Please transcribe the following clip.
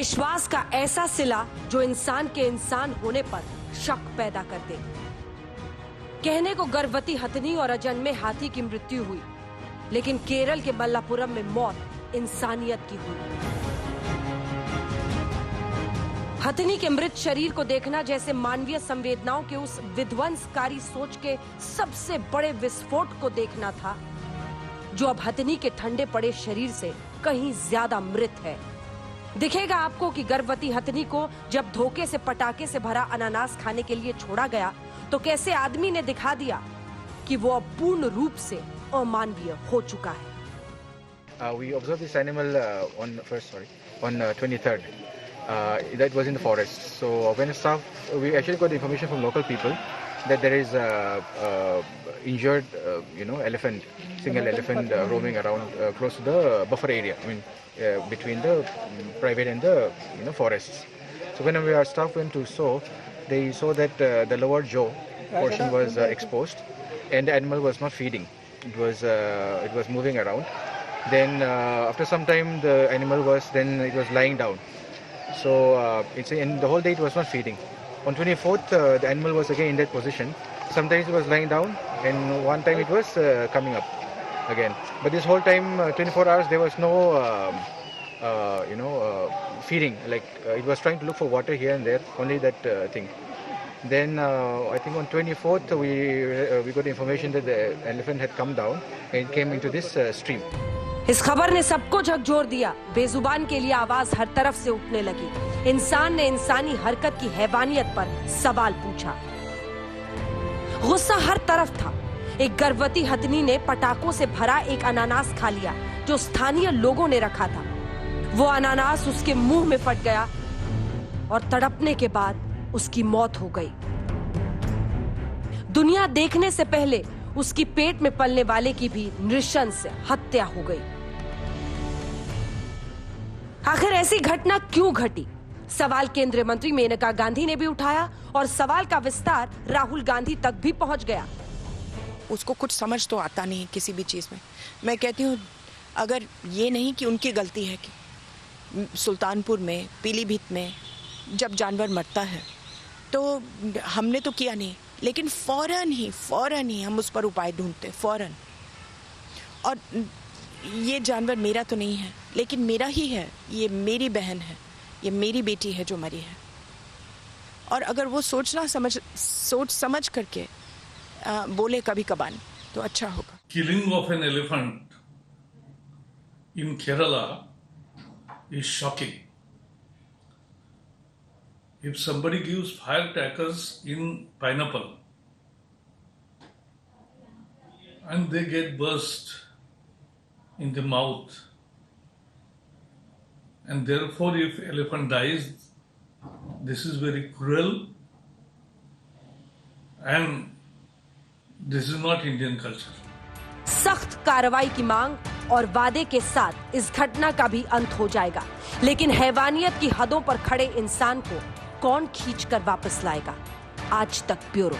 विश्वास का ऐसा सिला जो इंसान के इंसान होने पर शक पैदा कर दे। कहने को गर्भवती हथनी और अजन्मे हाथी की मृत्यु हुई, लेकिन केरल के मल्लापुरम में मौत इंसानियत की हुई। हथनी के मृत शरीर को देखना जैसे मानवीय संवेदनाओं के उस विध्वंसकारी सोच के सबसे बड़े विस्फोट को देखना था, जो अब हथनी के ठंडे पड़े शरीर से कहीं ज्यादा मृत है। दिखेगा आपको कि गर्भवती हथनी को जब धोखे से पटाखे से भरा अनानास खाने के लिए छोड़ा गया, तो कैसे आदमी ने दिखा दिया कि वो अब पूर्ण रूप से अमानवीय हो चुका है। We observed this animal on 23rd. That was in the forest. So when staff, we actually got information from local people that there is a injured, elephant, single elephant roaming around close to the buffer area. I mean, between the private and the forests. So when our staff went to saw, they saw that the lower jaw portion was exposed, and the animal was not feeding. It was moving around. Then after some time, the animal was lying down. So in the whole day it was not feeding. On 24th, the animal was again in that position. Sometimes it was lying down, and one time it was coming up again. But this whole time, 24 hours, there was no feeding. Like it was trying to look for water here and there. Only that thing. Then I think on 24th, we got information that the elephant had come down and came into this stream. इस खबर ने सबको झकझोर दिया। बेजुबान के लिए आवाज हर तरफ से उठने लगी। इंसान ने इंसानी हरकत की हैवानियत पर सवाल पूछा। गुस्सा हर तरफ था। एक गर्भवती हथनी ने पटाखों से भरा एक अनानास खा लिया जो स्थानीय लोगों ने रखा था। वो अनानास उसके मुंह में फट गया और तड़पने के बाद उसकी मौत हो गई। दुनिया देखने से पहले उसकी पेट में पलने वाले की भी नृशंस हत्या हो गई। आखिर ऐसी घटना क्यों घटी? सवाल केंद्रीय मंत्री मेनका गांधी ने भी उठाया और सवाल का विस्तार राहुल गांधी तक भी पहुंच गया। उसको कुछ समझ तो आता नहीं किसी भी चीज में। मैं कहती हूँ अगर ये नहीं कि उनकी गलती है कि सुल्तानपुर में, पीलीभीत में जब जानवर मरता है तो हमने तो किया नहीं, लेकिन फौरन ही हम उस पर उपाय ढूंढते, फौरन। और ये जानवर मेरा तो नहीं है, लेकिन मेरा ही है, ये मेरी बहन है, ये मेरी बेटी है जो मरी है। और अगर वो सोच समझ करके बोले कभी कभार तो अच्छा होगा। Killing of an elephant in Kerala is shocking. If somebody gives firecrackers in pineapple and they get burst in the mouth, and therefore if elephant dies, this is very cruel and this is not Indian culture. सख्त कार्रवाई की मांग और वादे के साथ इस घटना का भी अंत हो जाएगा, लेकिन हैवानियत की हदों पर खड़े इंसान को कौन खींच कर वापस लाएगा? आज तक ब्यूरो।